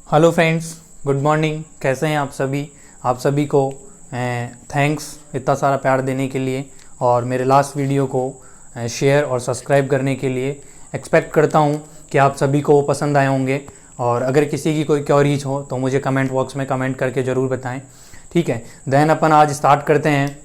Hello friends, good morning. कैसे हैं आप सभी को थैंक्स इतना सारा प्यार देने के लिए और मेरे लास्ट वीडियो को शेयर और सब्सक्राइब करने के लिए। एक्सपेक्ट करता हूं कि आप सभी को वो पसंद आए होंगे और अगर किसी की कोई क्वेरीज हो तो मुझे कमेंट बॉक्स में कमेंट करके ज़रूर बताएं। ठीक है, देन अपन आज स्टार्ट करते हैं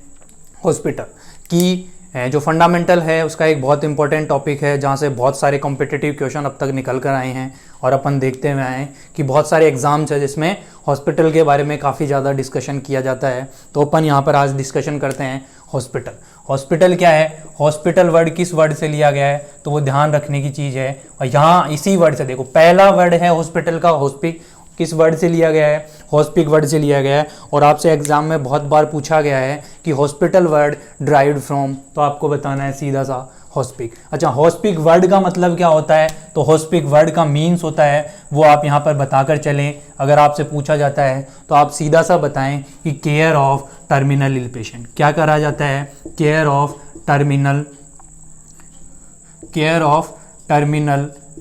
हॉस्पिटल की जो फंडामेंटल है उसका एक बहुत इंपॉर्टेंट टॉपिक है जहाँ से बहुत सारे कॉम्पिटिटिव क्वेश्चन अब तक निकल कर आए हैं और अपन देखते हुए आए हैं कि बहुत सारे एग्जाम्स है जिसमें हॉस्पिटल के बारे में काफ़ी ज़्यादा डिस्कशन किया जाता है। तो अपन यहाँ पर आज डिस्कशन करते हैं हॉस्पिटल। हॉस्पिटल क्या है, हॉस्पिटल वर्ड किस वर्ड से लिया गया है तो वो ध्यान रखने की चीज़ है। और यहाँ इसी वर्ड से देखो, पहला वर्ड है हॉस्पिटल का हॉस्पिक, किस वर्ड से लिया गया है, हॉस्पिक वर्ड से लिया गया है। और आपसे एग्जाम में बहुत बार पूछा गया है कि हॉस्पिटल वर्ड ड्राइव्ड फ्रॉम, तो आपको बताना है सीधा सा हॉस्पिक। अच्छा, हॉस्पिक वर्ड का मतलब क्या होता है, तो हॉस्पिक वर्ड का मीन्स होता है वो आप यहाँ पर बताकर चलें। अगर आपसे पूछा जाता है तो आप सीधा सा बताएं कि care of terminal ill patient. क्या करा जाता है, care of terminal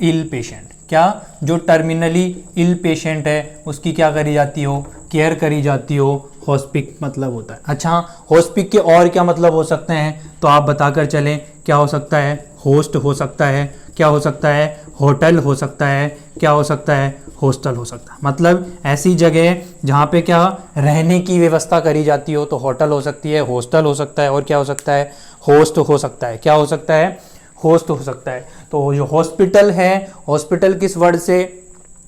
ill patient. क्या, जो टर्मिनली इल पेशेंट है उसकी क्या करी जाती हो, केयर करी जाती हो, हॉस्पिक मतलब होता है। अच्छा, हॉस्पिक के और क्या मतलब हो सकते हैं तो आप बताकर चलें। क्या हो सकता है, होस्ट हो सकता है, क्या हो सकता है, होटल हो सकता है, क्या हो सकता है, हॉस्टल हो सकता है। मतलब ऐसी जगह जहाँ पे क्या रहने की व्यवस्था करी जाती हो तो होटल हो सकती है, हॉस्टल हो सकता है और क्या हो सकता है, होस्ट हो सकता है। क्या हो सकता है, होस्ट हो सकता है। तो जो हॉस्पिटल है, हॉस्पिटल किस वर्ड से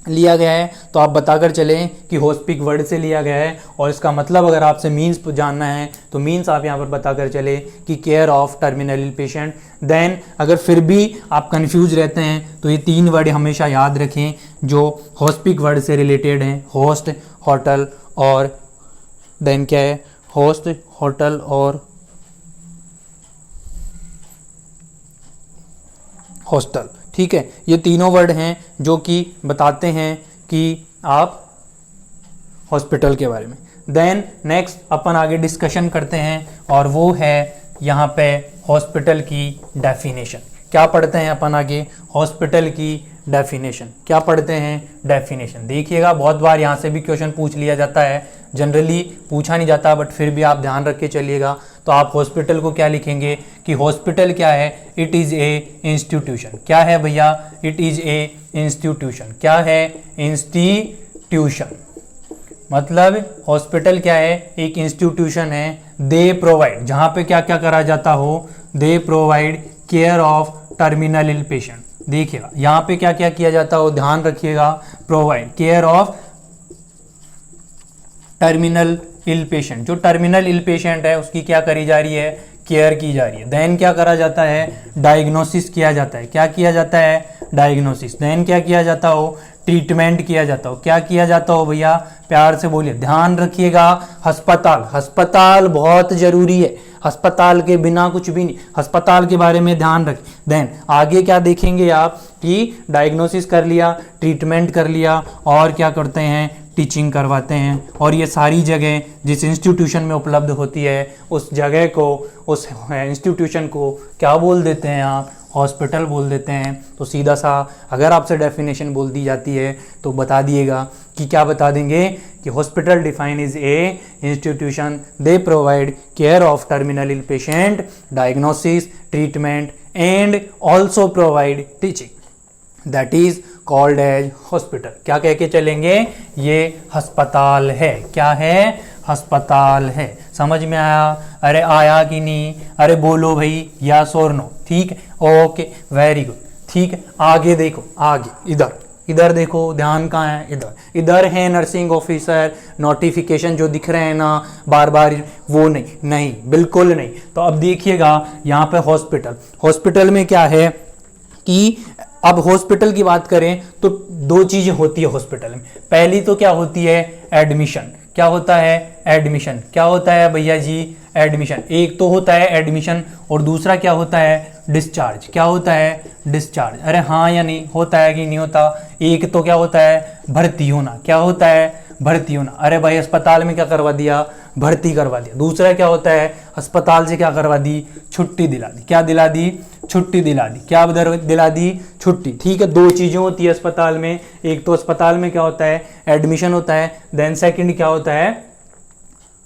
लिया गया है तो आप बताकर चलें कि हॉस्पिक वर्ड से लिया गया है। और इसका मतलब अगर आपसे मीन्स जानना है तो मीन्स आप यहाँ पर बताकर चले कि care of terminal ill patient. Then अगर फिर भी आप कंफ्यूज रहते हैं तो ये तीन वर्ड हमेशा याद रखें जो हॉस्पिक वर्ड से रिलेटेड हैं, होस्ट, होटल और देन क्या है, होस्ट, होटल और हॉस्टल। ठीक है, ये तीनों वर्ड हैं जो कि बताते हैं कि आप हॉस्पिटल के बारे में। देन नेक्स्ट अपन आगे डिस्कशन करते हैं और वो है यहाँ पे हॉस्पिटल की डेफिनेशन। क्या पढ़ते हैं अपन आगे, हॉस्पिटल की डेफिनेशन। क्या पढ़ते हैं, डेफिनेशन। देखिएगा बहुत बार यहाँ से भी क्वेश्चन पूछ लिया जाता है, जनरली पूछा नहीं जाता बट फिर भी आप ध्यान रख के चलिएगा। तो आप हॉस्पिटल को क्या लिखेंगे कि हॉस्पिटल क्या है, इट इज़ ए इंस्टीट्यूशन। क्या है भैया, इट इज़ ए इंस्टीट्यूशन। क्या है, इंस्टीट्यूशन। मतलब हॉस्पिटल क्या है, एक इंस्टीट्यूशन है। दे प्रोवाइड, जहाँ पे क्या क्या करा जाता हो, they provide care of terminal ill patient. देखिएगा यहाँ पे क्या क्या किया जाता हो, ध्यान रखिएगा। Provide care of terminal ill patient, जो टर्मिनल इल पेशेंट है उसकी क्या करी जा रही है, केयर की जा रही है। देन क्या करा जाता है, डायग्नोसिस किया जाता है। क्या किया जाता है, डायग्नोसिस। देन क्या किया जाता हो, ट्रीटमेंट किया जाता हो। क्या किया जाता हो भैया, प्यार से बोलिए, ध्यान रखिएगा। अस्पताल, अस्पताल बहुत जरूरी है, अस्पताल के बिना कुछ भी नहीं, अस्पताल के बारे में ध्यान रखें। देन आगे क्या देखेंगे आप कि डायग्नोसिस कर लिया, ट्रीटमेंट कर लिया और क्या करते हैं, टीचिंग करवाते हैं। और ये सारी जगह जिस इंस्टीट्यूशन में उपलब्ध होती है उस जगह को, उस इंस्टीट्यूशन को क्या बोल देते हैं आप, हॉस्पिटल बोल देते हैं। तो सीधा सा अगर आपसे डेफिनेशन बोल दी जाती है तो बता दिएगा कि क्या बता देंगे कि hospital define is a institution, they provide care of terminal ill patient, diagnosis, treatment and also provide teaching, that is called as hospital. क्या कह के चलेंगे, ये अस्पताल है। क्या है, अस्पताल है। समझ में आया, अरे आया कि नहीं, अरे बोलो भाई यस और नो। ठीक है, ओके, वेरी गुड। ठीक है, आगे देखो, आगे इधर इधर देखो, ध्यान कहाँ है, इधर इधर है नर्सिंग ऑफिसर, नोटिफिकेशन जो दिख रहे हैं ना बार बार, वो नहीं, नहीं बिल्कुल नहीं। तो अब देखिएगा यहाँ पे हॉस्पिटल, हॉस्पिटल में क्या है कि अब हॉस्पिटल की बात करें तो दो चीजें होती है हॉस्पिटल में। पहली तो क्या होती है, एडमिशन। क्या होता है, एडमिशन। क्या होता है भैया जी, एडमिशन। एक तो होता है एडमिशन और दूसरा क्या होता है, डिस्चार्ज। क्या होता है, डिस्चार्ज। अरे हाँ या नहीं, होता है कि नहीं होता। एक तो क्या होता है, भर्ती होना। क्या होता है, भर्ती होना। अरे भाई अस्पताल में क्या करवा दिया, भर्ती करवा दिया। दूसरा क्या होता है, अस्पताल से क्या करवा दी, छुट्टी दिला दी। क्या दिला दी, छुट्टी दिला दी। क्या दिला दी, छुट्टी। ठीक है, दो चीजें होती है अस्पताल में, एक तो अस्पताल में क्या होता है, एडमिशन होता है, देन सेकंड क्या होता है,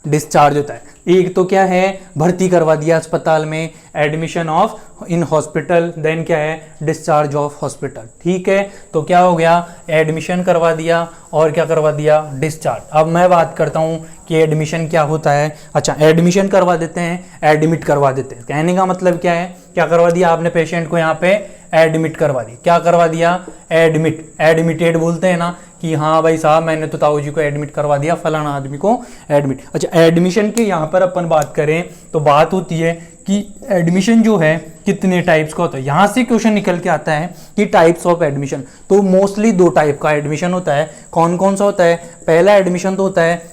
डिस्चार्ज होता है। एक तो क्या है, भर्ती करवा दिया अस्पताल में, admission of in hospital, then क्या है, डिस्चार्ज ऑफ हॉस्पिटल। ठीक है, तो क्या हो गया, एडमिशन करवा दिया और क्या करवा दिया, डिस्चार्ज। अब मैं बात करता हूं कि एडमिशन क्या होता है। अच्छा, एडमिशन करवा देते हैं, एडमिट करवा देते हैं। कहने का मतलब क्या है, क्या करवा दिया आपने, पेशेंट को यहाँ पे एडमिट करवा दी। क्या करवा दिया, एडमिट, एडमिटेड बोलते हैं ना कि हाँ भाई साहब मैंने तो ताऊ जी को एडमिट करवा दिया, फलाना आदमी को एडमिट। अच्छा, एडमिशन की यहाँ पर अपन बात करें तो बात होती है कि एडमिशन जो है कितने टाइप्स का होता है। यहाँ से क्वेश्चन निकल के आता है कि टाइप्स ऑफ एडमिशन, तो मोस्टली दो टाइप का एडमिशन होता है। कौन कौन सा होता है, पहला एडमिशन तो होता है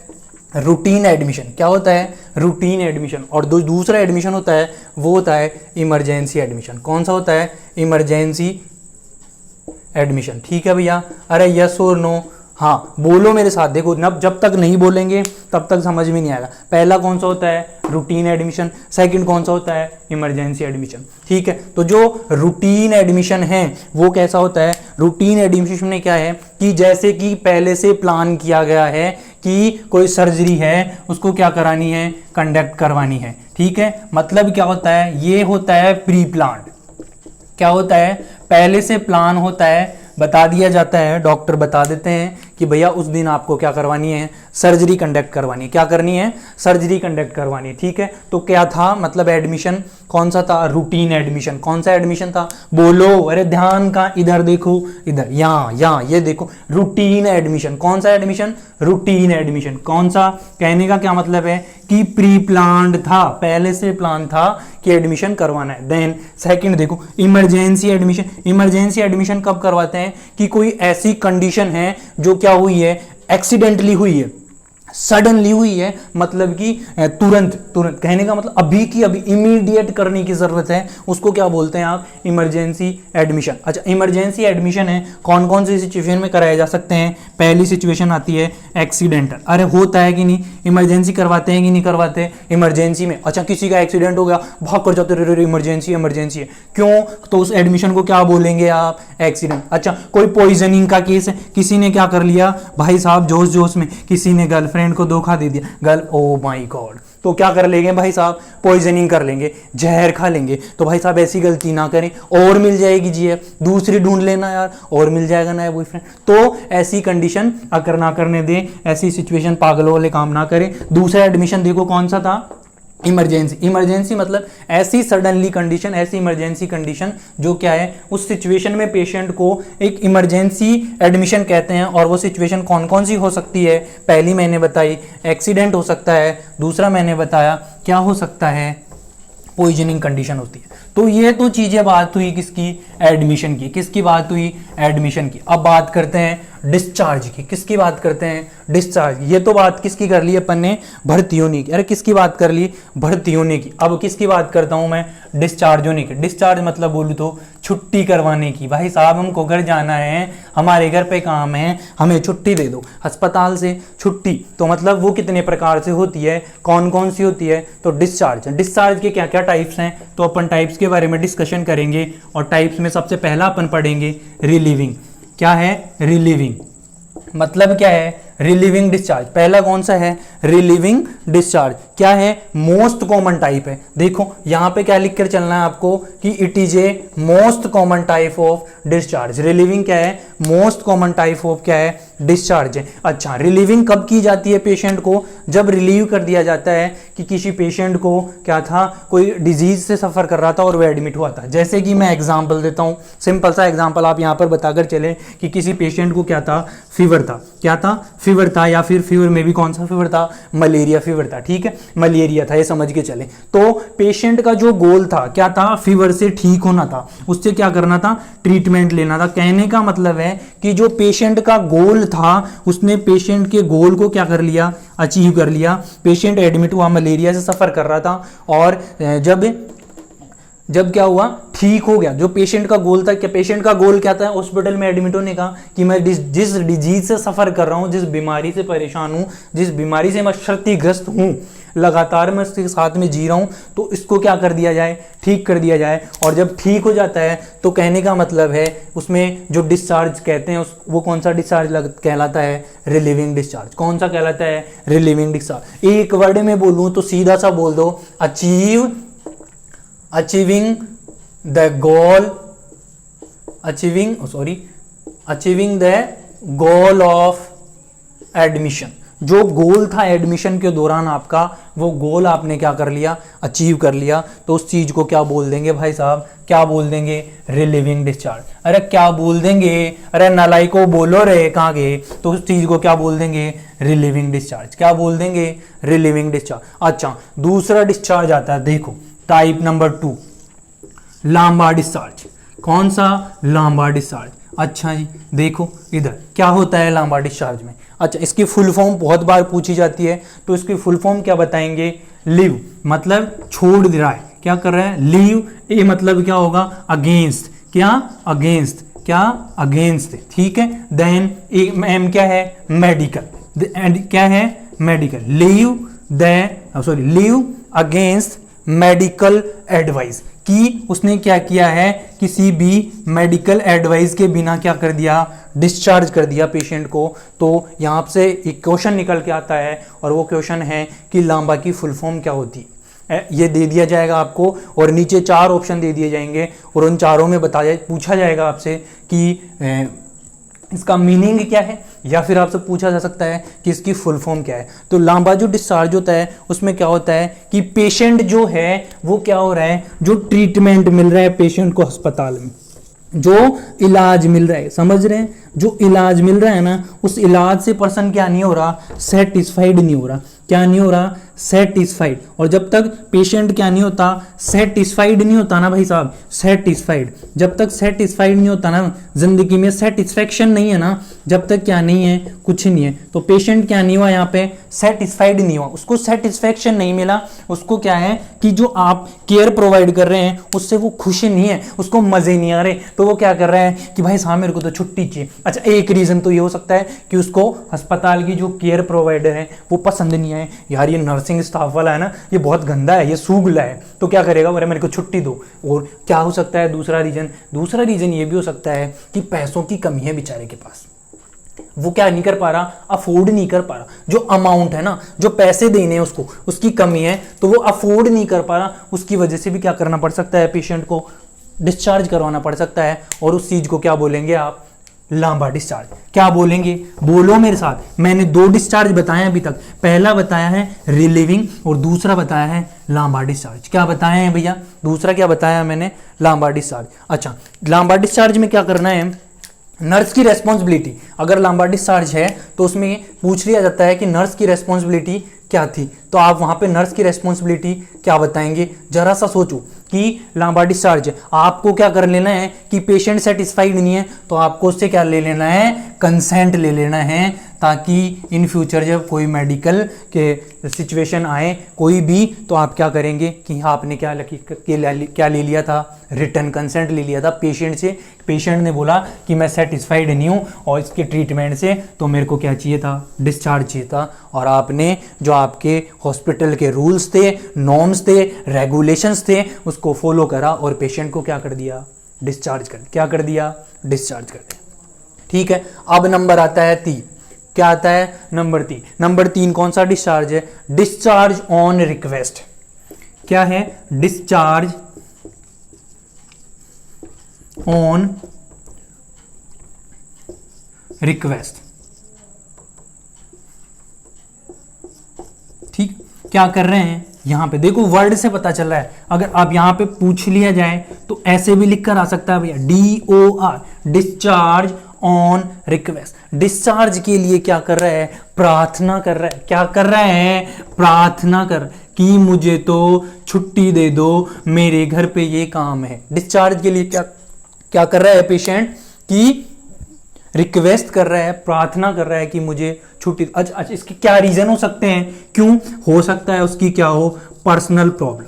रूटीन एडमिशन। क्या होता है, रूटीन एडमिशन। और दूसरा एडमिशन होता है वो होता है इमरजेंसी एडमिशन। कौन सा होता है, इमरजेंसी एडमिशन। ठीक है भैया, अरे यस और नो, हाँ बोलो मेरे साथ। देखो जब तक नहीं बोलेंगे तब तक समझ में नहीं आएगा। पहला कौन सा होता है, रूटीन एडमिशन, सेकंड कौन सा होता है, इमरजेंसी एडमिशन। ठीक है, तो जो रूटीन एडमिशन है वो कैसा होता है, रूटीन एडमिशन में क्या है कि जैसे कि पहले से प्लान किया गया है कि कोई सर्जरी है उसको क्या करानी है, कंडक्ट करवानी है। ठीक है, मतलब क्या होता है, ये होता है प्री प्लान्ड। क्या होता है, पहले से प्लान होता है, बता दिया जाता है, डॉक्टर बता देते हैं कि भैया उस दिन आपको क्या करवानी है, सर्जरी कंडक्ट करवानी है। क्या करनी है, सर्जरी कंडक्ट करवानी है। ठीक है, तो क्या था, मतलब एडमिशन कौन सा था, रूटीन एडमिशन। कौन सा एडमिशन था, बोलो, अरे ध्यान का, इधर देखो, इधर, यहाँ ये देखो, रूटीन एडमिशन। कौन सा एडमिशन, रूटीन एडमिशन। कौन सा, कहने का क्या मतलब है कि प्री प्लान्ड था, पहले से प्लान था कि एडमिशन करवाना है। देन सेकंड देखो, इमरजेंसी एडमिशन। इमरजेंसी एडमिशन कब करवाते हैं कि कोई ऐसी कंडीशन है जो क्या हुई है, एक्सीडेंटली हुई है, सडनली हुई है, मतलब कि तुरंत कहने का मतलब अभी की अभी, इमीडिएट करने की जरूरत है, उसको क्या बोलते हैं आप, इमरजेंसी एडमिशन। अच्छा, इमरजेंसी एडमिशन है कौन कौन सी सिचुएशन में कराए जा सकते हैं। पहली सिचुएशन आती है एक्सीडेंटल। अरे होता है कि नहीं, इमरजेंसी करवाते हैं कि नहीं करवाते, इमरजेंसी में। अच्छा, किसी का एक्सीडेंट हो गया, भाग कर जाते रहे, इमरजेंसी इमरजेंसी है, क्यों, तो उस एडमिशन को क्या बोलेंगे आप, एक्सीडेंट। अच्छा, कोई पॉइजनिंग का केस है, किसी ने क्या कर लिया भाई साहब, जोश जोश में किसी ने गर्लफ्रेंड को धोखा दे दिया, ओ माय गॉड, तो क्या कर लेंगे भाई साहब, पॉइजनिंग कर लेंगे, जहर खा लेंगे। तो भाई साहब ऐसी गलती ना करें, और मिल जाएगी जी, दूसरी ढूंढ लेना यार, और मिल जाएगा नया बॉयफ्रेंड। तो ऐसी कंडीशन अगर ना करने दें, ऐसी सिचुएशन पागलों वाले काम ना करें। दूसरा एडमिशन देखो कौन सा था, इमरजेंसी। इमरजेंसी मतलब ऐसी सडनली कंडीशन, ऐसी इमरजेंसी कंडीशन जो क्या है, उस सिचुएशन में पेशेंट को एक इमरजेंसी एडमिशन कहते हैं। और वो सिचुएशन कौन कौन सी हो सकती है, पहली मैंने बताई एक्सीडेंट हो सकता है, दूसरा मैंने बताया क्या हो सकता है, पॉइजनिंग कंडीशन होती है। तो ये तो चीजें बात हुई किसकी, एडमिशन की। किसकी बात हुई, एडमिशन की। अब बात करते हैं डिस्चार्ज की। किसकी बात करते हैं, डिस्चार्ज। ये तो बात किसकी कर ली अपन ने, भर्ती होने की। अरे किसकी बात कर ली, भर्ती होने की। अब किसकी बात करता हूं मैं, डिस्चार्ज होने की। डिस्चार्ज मतलब बोलूं तो छुट्टी करवाने की। भाई साहब हमको घर जाना है, हमारे घर पे काम है, हमें छुट्टी दे दो अस्पताल से, छुट्टी। तो मतलब वो कितने प्रकार से होती है, कौन कौन सी होती है, तो डिस्चार्ज। डिस्चार्ज के क्या क्या टाइप्स हैं, तो अपन टाइप्स के बारे में डिस्कशन करेंगे। और टाइप्स में सबसे पहला अपन पढ़ेंगे रिलीविंग। क्या है, रिलीविंग मतलब क्या है, रिलीविंग डिस्चार्ज। पहला कौन सा है, रिलीविंग डिस्चार्ज। क्या है, मोस्ट कॉमन टाइप है। देखो यहां पे क्या लिख कर चलना है आपको कि it is a most common type of discharge. Relieving क्या है, मोस्ट कॉमन टाइप ऑफ क्या है, डिस्चार्ज है। अच्छा, रिलीविंग कब की जाती है पेशेंट को, जब रिलीव कर दिया जाता है कि किसी पेशेंट को क्या था, कोई डिजीज से सफर कर रहा था और वह एडमिट हुआ था। जैसे कि मैं एग्जांपल देता हूं, सिंपल सा एग्जांपल आप यहां पर बताकर चले कि किसी पेशेंट को क्या था, फीवर था। क्या था, फीवर था, या फिर फीवर में भी कौन सा फीवर था, मलेरिया फीवर था। ठीक है, मलेरिया था, ये समझ के चले। तो पेशेंट का जो गोल था क्या था, फीवर से ठीक होना था, उससे क्या करना था, ट्रीटमेंट लेना था। कहने का मतलब है कि जो पेशेंट का गोल था, उसने पेशेंट के गोल को क्या कर लिया, अचीव कर लिया। पेशेंट एडमिट हुआ, मलेरिया से सफर कर रहा था, और जब क्या हुआ, ठीक हो गया। जो पेशेंट का गोल था, क्या पेशेंट का गोल क्या था हॉस्पिटल में एडमिट होने का, कि मैं जिस डिजीज से सफर कर रहा हूं, जिस बीमारी से परेशान हूं, जिस बीमारी से मैं क्षतिग्रस्त हूं, लगातार मैं उसके साथ में जी रहा हूँ, तो इसको क्या कर दिया जाए, ठीक कर दिया जाए। और जब ठीक हो जाता है तो कहने का मतलब है उसमें जो डिस्चार्ज कहते हैं वो कौन सा डिस्चार्ज कहलाता है, रिलीविंग डिस्चार्ज। कौन सा कहलाता है, रिलीविंग डिस्चार्ज। एक वर्ड में बोलूँ तो सीधा सा बोल दो, achieving the goal, achieving the goal of admission. जो गोल था एडमिशन के दौरान आपका, वो गोल आपने क्या कर लिया, अचीव कर लिया, तो उस चीज को क्या बोल देंगे भाई साहब, क्या बोल देंगे, रिलीविंग डिस्चार्ज। अरे क्या बोल देंगे, अरे नालायको बोलो रे, कहाँ गए, तो उस चीज को क्या बोल देंगे, रिलीविंग डिस्चार्ज। क्या बोल देंगे, रिलीविंग डिस्चार्ज। अच्छा, दूसरा डिस्चार्ज आता है, देखो टाइप नंबर 2, लांबा डिस्चार्ज। कौन सा, लांबा डिस्चार्ज। अच्छा जी, देखो इधर क्या होता है लांबा डिस्चार्ज में। अच्छा, इसकी फुल फॉर्म बहुत बार पूछी जाती है, तो इसकी फुल फॉर्म क्या बताएंगे, लीव मतलब छोड़ दे रहा है, क्या कर रहा है, लीव। ए मतलब क्या होगा, अगेंस्ट, क्या अगेंस्ट, क्या अगेंस्ट, ठीक है। देन एम क्या है, मेडिकल, एंड क्या है, medical. Leave leave against medical advice, कि उसने क्या किया है, किसी भी मेडिकल एडवाइस के बिना क्या कर दिया, डिस्चार्ज कर दिया पेशेंट को। तो यहाँ से एक क्वेश्चन निकल के आता है, और वो क्वेश्चन है कि लांबा की फुल फॉर्म क्या होती है। ये दे दिया जाएगा आपको, और नीचे 4 ऑप्शन दे दिए जाएंगे, और उन चारों में पूछा जाएगा आपसे कि इसका मीनिंग क्या है, या फिर आपसे पूछा जा सकता है कि इसकी फुल फॉर्म क्या है। तो लांबा जो डिस्चार्ज होता है उसमें क्या होता है कि पेशेंट जो है वो क्या हो रहा है, जो ट्रीटमेंट मिल रहा है पेशेंट को अस्पताल में, जो इलाज मिल रहा है, समझ रहे हैं, जो इलाज मिल रहा है ना, उस इलाज से पर्सन क्या नहीं हो रहा, सेटिस्फाइड नहीं हो रहा। क्या नहीं हो रहा, सेटिस्फाइड। और जब तक पेशेंट क्या नहीं होता, सेटिस्फाइड नहीं होता ना भाई साहब, सेटिस्फाइड, जब तक सेटिस्फाइड नहीं होता ना, जिंदगी में सेटिस्फेक्शन नहीं है ना, जब तक क्या नहीं है, कुछ नहीं है। तो पेशेंट क्या नहीं हुआ यहाँ पे, सेटिस्फाइड नहीं हुआ, उसको सेटिस्फेक्शन नहीं मिला, उसको क्या है कि जो आप केयर प्रोवाइड कर रहे हैं उससे वो खुश नहीं है, उसको मजे नहीं आ रहे, तो वो क्या कर रहा है कि भाई साहब मेरे को तो छुट्टी चाहिए। अच्छा, एक रीजन तो ये हो सकता है कि उसको अस्पताल की जो केयर प्रोवाइडर है वो पसंद नहीं आए, यार ये नर्सिंग स्टाफ वाला है ना, ये बहुत गंदा है, ये सूगला है, तो क्या करेगा, अरे मेरे को छुट्टी दो। और क्या हो सकता है दूसरा रीजन ये भी हो सकता है कि पैसों की कमी है बेचारे के पास, वो क्या नहीं कर पा रहा, अफोर्ड नहीं कर पा रहा, जो अमाउंट है ना, जो पैसे देने हैं उसको, उसकी कमी है, तो वो अफोर्ड नहीं कर पा रहा, उसकी वजह से भी क्या करना पड़ सकता है, पेशेंट को डिस्चार्ज करवाना पड़ सकता है। और उस चीज को क्या बोलेंगे आप, लांबा डिस्चार्ज। क्या बोलेंगे, बोलो मेरे साथ। मैंने 2 डिस्चार्ज बताए अभी तक, पहला बताया है रिलीविंग और दूसरा बताया है लांबा डिस्चार्ज। क्या बताया है भैया, दूसरा क्या बताया मैंने, लांबा डिस्चार्ज। अच्छा, लांबा डिस्चार्ज में क्या करना है, नर्स की रेस्पॉन्सिबिलिटी। अगर लांबा डिस्चार्ज है तो उसमें पूछ लिया जाता है कि नर्स की रेस्पॉन्सिबिलिटी क्या थी, तो आप वहां पे नर्स की रेस्पॉन्सिबिलिटी क्या बताएंगे, जरा सा सोचो कि लांबा डिस्चार्ज है, आपको क्या कर लेना है कि पेशेंट सेटिस्फाइड नहीं है, तो आपको उससे क्या ले लेना है, कंसेंट ले लेना है, ताकि इन फ्यूचर जब कोई मेडिकल के सिचुएशन आए कोई भी, तो आप क्या करेंगे कि आपने क्या ले लिया था, रिटर्न कंसेंट ले लिया था पेशेंट से। पेशेंट ने बोला कि मैं सेटिस्फाइड नहीं हूँ और इसके ट्रीटमेंट से, तो मेरे को क्या चाहिए था, डिस्चार्ज चाहिए था। और आपने जो आपके हॉस्पिटल के रूल्स थे, नॉर्म्स थे, रेगुलेशंस थे, उसको फॉलो करा और पेशेंट को क्या कर दिया, डिस्चार्ज कर डिस्चार्ज कर दिया। ठीक है, अब नंबर आता है 3। क्या आता है, नंबर 3। नंबर 3 कौन सा डिस्चार्ज है, डिस्चार्ज ऑन रिक्वेस्ट। क्या है, डिस्चार्ज ऑन रिक्वेस्ट। ठीक, क्या कर रहे हैं यहां पे, देखो वर्ड से पता चल रहा है, अगर आप यहां पे पूछ लिया जाए तो ऐसे भी लिख कर आ सकता है भैया, DOR, discharge on request. Discharge के लिए क्या कर रहा है, प्रार्थना कर रहा है। क्या कर रहा है, प्रार्थना कर कि मुझे तो छुट्टी दे दो, मेरे घर पे ये काम है। डिस्चार्ज के लिए क्या कर रहा है पेशेंट, कि रिक्वेस्ट कर रहा है, प्रार्थना कर रहा है कि मुझे छुट्टी। अच्छा, इसके क्या रीजन हो सकते हैं, क्यों हो सकता है उसकी क्या हो, पर्सनल प्रॉब्लम,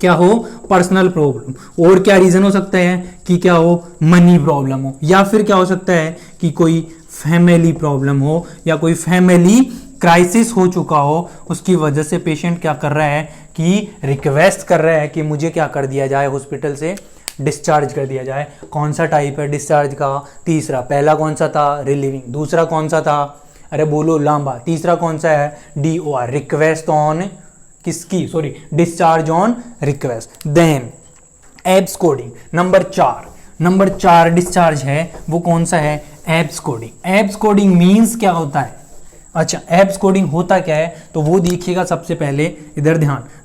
क्या हो, पर्सनल प्रॉब्लम। और क्या रीजन हो सकता है कि क्या हो, मनी प्रॉब्लम हो, या फिर क्या हो सकता है कि कोई फैमिली प्रॉब्लम हो, या कोई फैमिली क्राइसिस हो चुका हो, उसकी वजह से पेशेंट क्या कर रहा है कि रिक्वेस्ट कर रहा है कि मुझे क्या कर दिया जाए, हॉस्पिटल से डिस्चार्ज कर दिया जाए। कौन सा टाइप है डिस्चार्ज का? तीसरा। पहला कौन सा था? रिलीविंग। दूसरा कौन सा था? अरे बोलो लांबा। तीसरा कौन सा है? DOR, रिक्वेस्ट ऑन किसकी? Sorry, discharge on request. Then absconding number 4 discharge है, वो कौन सा है? Absconding. Absconding means क्या होता है? अच्छा, एब्स कोडिंग होता क्या है तो वो देखिएगा। सबसे पहले इधर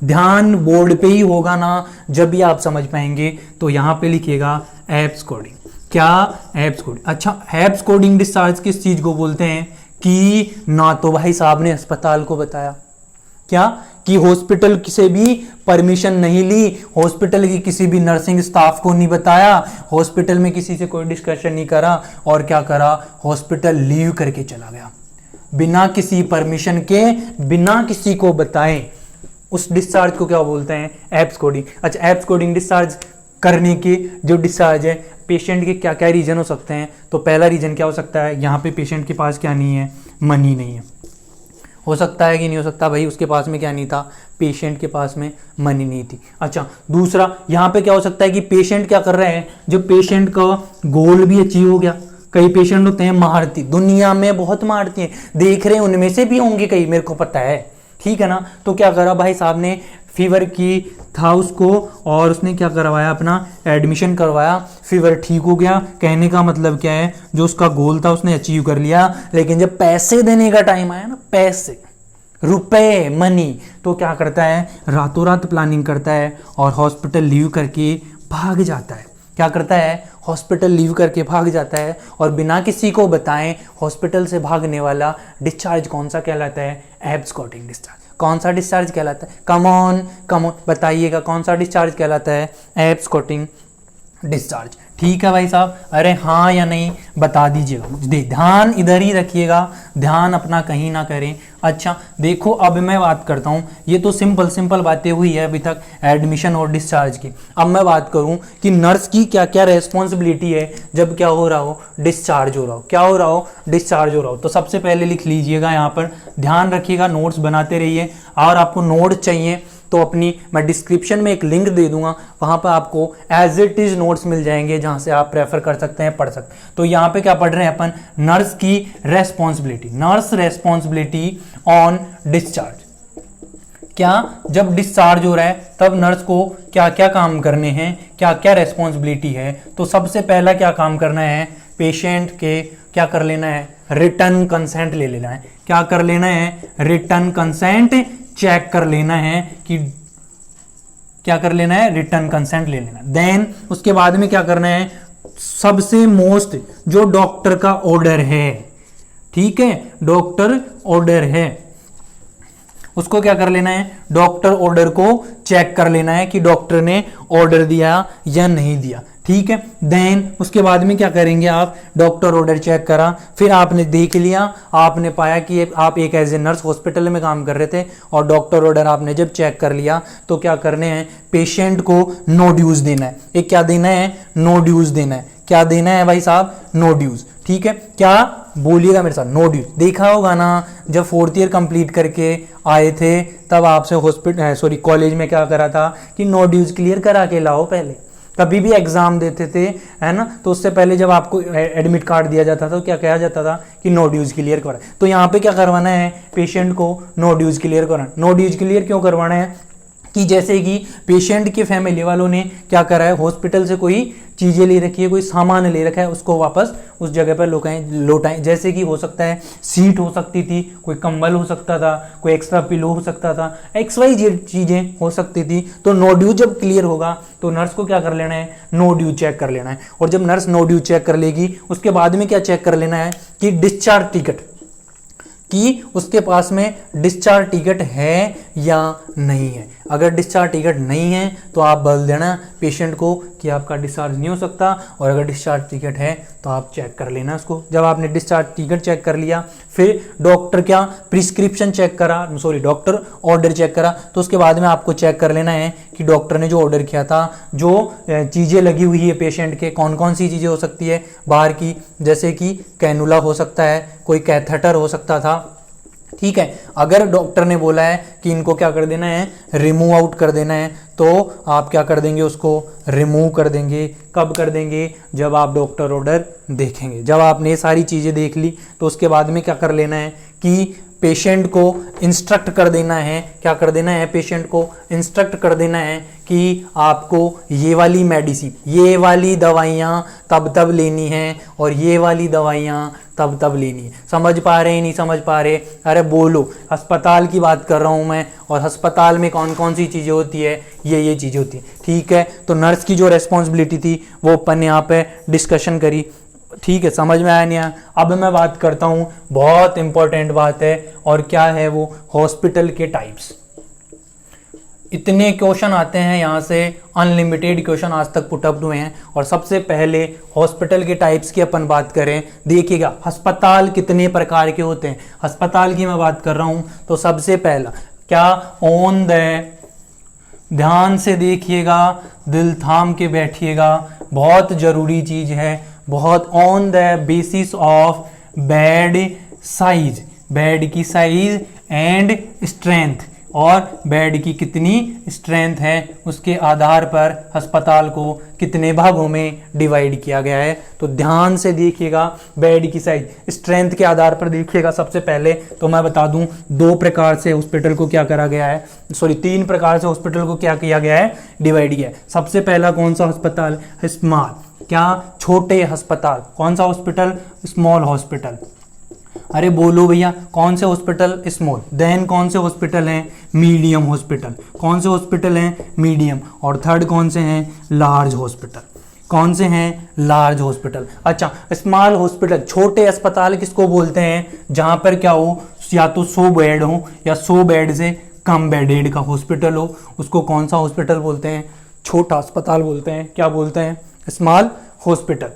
ध्यान बोर्ड पे ही होगा ना, जब भी आप समझ पाएंगे। तो यहां पे लिखिएगा एब्स कोडिंग। क्या? Abs coding. अच्छा, एब्स कोडिंग डिस्चार्ज किस चीज को बोलते हैं? कि ना तो भाई साहब ने अस्पताल को बताया, क्या कि हॉस्पिटल से भी परमिशन नहीं ली, हॉस्पिटल की किसी भी नर्सिंग स्टाफ को नहीं बताया, हॉस्पिटल में किसी से कोई डिस्कशन नहीं करा, और क्या करा? हॉस्पिटल लीव करके चला गया बिना किसी परमिशन के, बिना किसी को बताए। उस डिस्चार्ज को क्या बोलते हैं? Abs coding. अच्छा, एब्स कोडिंग डिस्चार्ज करने के जो डिस्चार्ज है, पेशेंट के क्या क्या रीजन हो सकते हैं? तो पहला रीजन क्या हो सकता है? यहाँ पे पेशेंट के पास क्या नहीं है? मनी नहीं है। हो सकता है कि नहीं हो सकता? भाई उसके पास में क्या नहीं था? पेशेंट के पास में मनी नहीं थी। अच्छा, दूसरा यहाँ पे क्या हो सकता है कि पेशेंट क्या कर रहे हैं, जो पेशेंट का गोल भी अचीव हो गया। कई पेशेंट होते हैं मारती, दुनिया में बहुत मारती हैं, देख रहे हैं, उनमें से भी होंगे कई, मेरे को पता है, ठीक है ना। तो क्या करा भाई साहब ने? फीवर की था उसको, और उसने क्या करवाया? अपना एडमिशन करवाया, फीवर ठीक हो गया। कहने का मतलब क्या है? जो उसका गोल था उसने अचीव कर लिया, लेकिन जब पैसे देने का टाइम आया ना, पैसे, रुपए, मनी, तो क्या करता है? रातों रात प्लानिंग करता है और हॉस्पिटल लीव करके भाग जाता है। क्या करता है? हॉस्पिटल लीव करके भाग जाता है, और बिना किसी को बताएं हॉस्पिटल से भागने वाला डिस्चार्ज कौन सा कहलाता है? Abs coding discharge. कौन सा डिस्चार्ज कहलाता है? कम ऑन बताइएगा, कौन सा डिस्चार्ज कहलाता है? Abs coding discharge. ठीक है भाई साहब? अरे हाँ या नहीं बता दीजिएगा। ध्यान इधर ही रखिएगा, ध्यान अपना कहीं ना करें। अच्छा देखो, अब मैं बात करता हूँ, ये तो सिंपल बातें हुई है अभी तक एडमिशन और डिस्चार्ज की। अब मैं बात करूँ कि नर्स की क्या क्या रेस्पॉन्सिबिलिटी है जब क्या हो रहा हो? डिस्चार्ज हो रहा हो। क्या हो रहा हो? डिस्चार्ज हो रहा हो। तो सबसे पहले लिख लीजिएगा, यहाँ पर ध्यान रखिएगा, नोट्स बनाते रहिए। और आपको नोट चाहिए तो अपनी मैं डिस्क्रिप्शन में एक लिंक दे दूंगा, वहां पर आपको एज इट इज नोट्स मिल जाएंगे, जहां से आप प्रेफर कर सकते हैं, पढ़ सकते हैं। तो यहाँ पे क्या पढ़ रहे हैं अपन? नर्स की responsibility, nurse responsibility on discharge. क्या? जब डिस्चार्ज हो रहा है तब नर्स को क्या क्या काम करने हैं, क्या क्या रेस्पॉन्सिबिलिटी है? तो सबसे पहला क्या काम करना है? पेशेंट के क्या कर लेना है? रिटर्न कंसेंट ले लेना है। क्या कर लेना है? रिटर्न कंसेंट चेक कर लेना है कि क्या कर लेना है? रिटर्न कंसेंट ले लेना। देन उसके बाद में क्या करना है? सबसे मोस्ट जो डॉक्टर का ऑर्डर है, ठीक है, डॉक्टर ऑर्डर है, उसको क्या कर लेना है? डॉक्टर ऑर्डर को चेक कर लेना है कि डॉक्टर ने ऑर्डर दिया या नहीं दिया, ठीक है। देन उसके बाद में क्या करेंगे आप? डॉक्टर ऑर्डर चेक करा, फिर आपने देख लिया, आपने पाया कि आप एक एज ए नर्स हॉस्पिटल में काम कर रहे थे, और डॉक्टर ऑर्डर आपने जब चेक कर लिया तो क्या करने हैं? पेशेंट को नो ड्यूज देना है। एक क्या देना है? नो ड्यूज देना है। क्या देना है भाई साहब? नो ड्यूज, ठीक है। क्या बोलिएगा मेरे साथ? No dues. देखा होगा ना, जब 4th ईयर कंप्लीट करके आए थे तब आपसे हॉस्पिटल कॉलेज में क्या करा था कि नो ड्यूज क्लियर करा के लाओ। पहले कभी भी एग्जाम देते थे, है ना, तो उससे पहले जब आपको एडमिट कार्ड दिया जाता था तो क्या कहा जाता था कि नो ड्यूज क्लियर करा। तो यहाँ पे क्या करवाना है? पेशेंट को नो ड्यूज क्लियर कराना। नो ड्यूज क्लियर क्यों करवाना है? कि जैसे कि पेशेंट के फैमिली वालों ने क्या करा है? हॉस्पिटल से कोई चीजें ले रखी है, कोई सामान ले रखा है, उसको वापस उस जगह पर लौटाएं। जैसे कि हो सकता है सीट हो सकती थी, कोई कंबल हो सकता था, कोई एक्स्ट्रा पिलो हो सकता था, XYZ चीजें हो सकती थी। तो नो ड्यू जब क्लियर होगा तो नर्स को क्या कर लेना है? नो ड्यू चेक कर लेना है। और जब नर्स नो ड्यू चेक कर लेगी उसके बाद में क्या चेक कर लेना है? कि डिस्चार्ज टिकट, कि उसके पास में डिस्चार्ज टिकट है या नहीं है। अगर डिस्चार्ज टिकट नहीं है तो आप बोल देना पेशेंट को कि आपका डिस्चार्ज नहीं हो सकता, और अगर डिस्चार्ज टिकट है तो आप चेक कर लेना उसको। जब आपने डिस्चार्ज टिकट चेक कर लिया, फिर डॉक्टर क्या प्रिस्क्रिप्शन चेक करा, डॉक्टर ऑर्डर चेक करा, तो उसके बाद में आपको चेक कर लेना है कि डॉक्टर ने जो ऑर्डर किया था, जो चीज़ें लगी हुई है पेशेंट के, कौन कौन सी चीज़ें हो सकती है बाहर की, जैसे कि कैनुला हो सकता है, कोई कैथेटर हो सकता था, ठीक है। अगर डॉक्टर ने बोला है कि इनको क्या कर देना है, रिमूव आउट कर देना है, तो आप क्या कर देंगे, उसको रिमूव कर देंगे। कब कर देंगे, जब आप डॉक्टर ऑर्डर देखेंगे। जब आपने ये सारी चीज़ें देख ली तो उसके बाद में क्या कर लेना है कि पेशेंट को इंस्ट्रक्ट कर देना है। क्या कर देना है, पेशेंट को इंस्ट्रक्ट कर देना है कि आपको ये वाली मेडिसिन, ये वाली दवाइयाँ तब तब लेनी है और ये वाली दवाइयाँ तब तब लेनी है। समझ पा रहे हैं, नहीं समझ पा रहे? अरे बोलो, अस्पताल की बात कर रहा हूँ मैं, और अस्पताल में कौन कौन सी चीज़ें होती है, ये चीज़ें होती है। ठीक है, तो नर्स की जो रेस्पॉन्सिबिलिटी थी वो अपन ने यहाँ पे डिस्कशन करी। ठीक है, समझ में आया नहीं आया? अब मैं बात करता हूँ, बहुत इंपॉर्टेंट बात है, और क्या है वो, हॉस्पिटल के टाइप्स। इतने क्वेश्चन आते हैं यहाँ से, अनलिमिटेड क्वेश्चन आज तक पुटअप हुए हैं। और सबसे पहले हॉस्पिटल के टाइप्स की अपन बात करें, देखिएगा अस्पताल कितने प्रकार के होते हैं। अस्पताल की मैं बात कर रहा हूँ तो सबसे पहला क्या, ऑन द, ध्यान से देखिएगा, दिल थाम के बैठिएगा, बहुत जरूरी चीज है, बहुत। On the basis of bed size, bed की साइज एंड स्ट्रेंथ, और बेड की कितनी स्ट्रेंथ है उसके आधार पर अस्पताल को कितने भागों में डिवाइड किया गया है। तो ध्यान से देखिएगा, बेड की साइज, स्ट्रेंथ के आधार पर देखिएगा। सबसे पहले तो मैं बता दूं, 2 प्रकार से हॉस्पिटल को क्या करा गया है, सॉरी 3 प्रकार से हॉस्पिटल को क्या किया गया है, डिवाइड किया है। सबसे पहला कौन सा अस्पताल, स्मॉल, क्या, छोटे अस्पताल। कौन सा हॉस्पिटल, स्मॉल हॉस्पिटल। अरे बोलो भैया, कौन से हॉस्पिटल, स्मॉल। देन कौन से हॉस्पिटल हैं, मीडियम हॉस्पिटल। कौन से हॉस्पिटल हैं, मीडियम। और थर्ड कौन से हैं, लार्ज हॉस्पिटल। कौन से हैं, लार्ज हॉस्पिटल। अच्छा, स्मॉल हॉस्पिटल, छोटे अस्पताल किसको बोलते हैं, जहां पर क्या हो, या तो 100 बेड हो या 100 बेड से कम बेडेड का हॉस्पिटल हो, उसको कौन सा हॉस्पिटल बोलते हैं, छोटा अस्पताल बोलते हैं। क्या बोलते हैं, small hospital.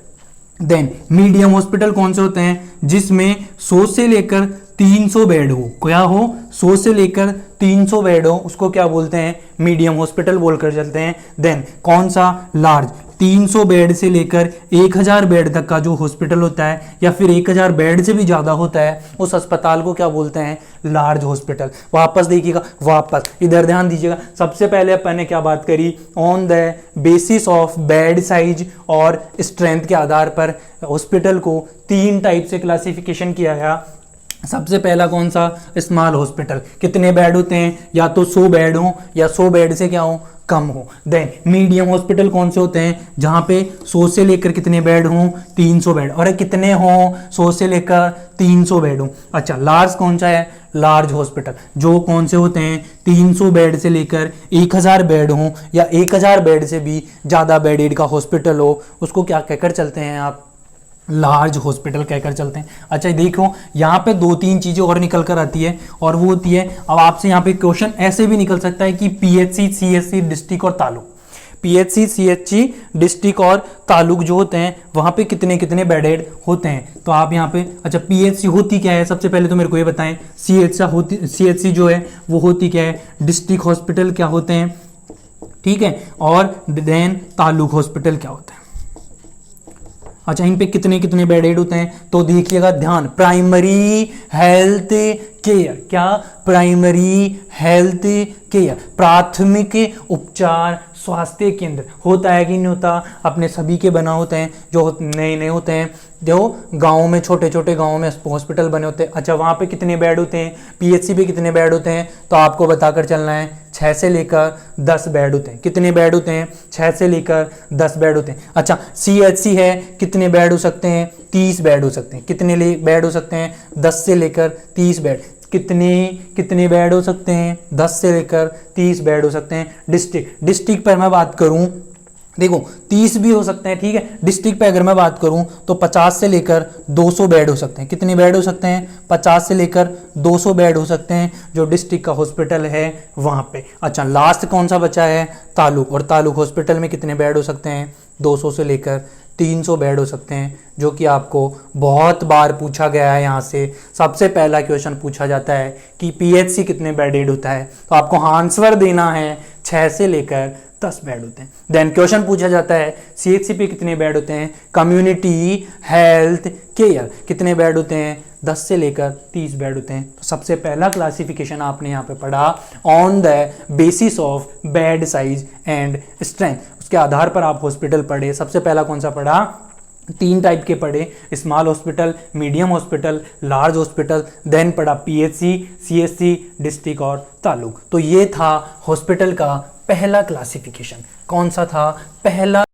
Then medium hospital कौन से होते हैं, जिसमें 100 से लेकर 300 बेड हो। क्या हो, 100 से लेकर 300 बेड हो, उसको क्या बोलते हैं, मीडियम हॉस्पिटल बोलकर चलते हैं। देन कौन सा, लार्ज, 300 बेड से लेकर 1000 बेड तक का जो हॉस्पिटल होता है, या फिर 1000 बेड से भी ज़्यादा होता है, उस अस्पताल को क्या बोलते हैं, लार्ज हॉस्पिटल। वापस देखिएगा, वापस इधर ध्यान दीजिएगा। सबसे पहले अपन ने क्या बात करी, on the basis of bed size और स्ट्रेंथ के आधार पर हॉस्पिटल को 3 टाइप से क्लासिफिकेशन किया गया। सबसे पहला कौन सा, स्मॉल हॉस्पिटल, कितने बेड होते हैं, या तो 100 बेड हो या 100 बेड से क्या हो, कम हो। देन मीडियम हॉस्पिटल कौन से होते हैं, जहां पे 100 से लेकर कितने बेड हों, 300 बेड। और कितने हों, 100 से लेकर 300 बेड हों। अच्छा, लार्ज कौन सा है, लार्ज हॉस्पिटल, जो कौन से होते हैं, 300 बेड से लेकर 1000 बेड हों या 1000 बेड से भी ज़्यादा बेडेड का हॉस्पिटल हो, उसको क्या कहकर चलते हैं आप, लार्ज हॉस्पिटल कहकर चलते हैं। अच्छा देखो, यहाँ पे 2-3 चीज़ें और निकल कर आती है, और वो होती है, अब आपसे यहाँ पे क्वेश्चन ऐसे भी निकल सकता है कि पीएचसी, सीएचसी, डिस्ट्रिक्ट और तालुक। पीएचसी, सीएचसी, डिस्ट्रिक्ट और तालुक जो होते हैं, वहाँ पे कितने कितने बेडेड होते हैं। तो आप यहाँ पे, अच्छा पीएचसी होती क्या है, सबसे पहले तो मेरे को ये बताएं। सीएचसी जो है वो होती क्या है, डिस्ट्रिक्ट हॉस्पिटल क्या होते हैं, ठीक है। और देन तालुक हॉस्पिटल क्या होता है। अच्छा, इन पे कितने कितने बेडेड होते हैं, तो देखिएगा ध्यान, प्राइमरी हेल्थ केयर, क्या, प्राइमरी हेल्थ केयर, प्राथमिक उपचार स्वास्थ्य केंद्र होता है कि नहीं होता, अपने सभी के बना होते हैं, जो नए नए होते हैं, जो गाँव में, छोटे छोटे गाँव में हॉस्पिटल बने होते हैं। अच्छा, वहाँ पे कितने बेड होते हैं, पीएचसी पे कितने बेड होते हैं, तो आपको बताकर चलना है, 6 से लेकर 10 बेड होते हैं। कितने बेड होते हैं, 6 से लेकर 10 बेड होते हैं। अच्छा, सीएचसी है, कितने बेड हो सकते हैं, 30 बेड हो सकते हैं। कितने बेड हो सकते हैं, 10 से लेकर 30 बेड। कितने बेड हो सकते हैं, 10 से लेकर 30 बेड हो सकते हैं। डिस्ट्रिक्ट पर मैं बात करूं, देखो 30 भी हो सकते हैं, ठीक है। डिस्ट्रिक्ट पे अगर मैं बात करूं तो 50 से लेकर 200 बेड हो सकते हैं। कितने बेड हो सकते हैं, 50 से लेकर 200 बेड हो सकते हैं, जो डिस्ट्रिक्ट का हॉस्पिटल है वहां पे। अच्छा, लास्ट कौन सा बचा है, तालुक। और तालुक हॉस्पिटल में कितने बेड हो सकते हैं, 200 से लेकर 300 बेड हो सकते हैं, जो कि आपको बहुत बार पूछा गया है। यहाँ से सबसे पहला क्वेश्चन पूछा जाता है कि पीएचसी कितने बेडेड होता है, तो आपको आंसर देना है 6 से लेकर 10 बेड होते हैं। देन क्वेश्चन पूछा जाता है सीएचसी पे कितने बेड होते हैं, कम्युनिटी हेल्थ केयर कितने बेड होते हैं, 10 से लेकर 30 बेड होते हैं। तो सबसे पहला क्लासिफिकेशन आपने यहाँ पे पढ़ा on the basis of bed size and strength, उसके आधार पर आप हॉस्पिटल पढ़े। सबसे पहला कौन सा पढ़ा, 3 टाइप के पढ़े, small hospital, medium hospital, large hospital. Then पढ़ा पीएचसी, सीएचसी, डिस्ट्रिक्ट और तालुक। तो ये था हॉस्पिटल का पहला क्लासिफिकेशन। कौन सा था, पहला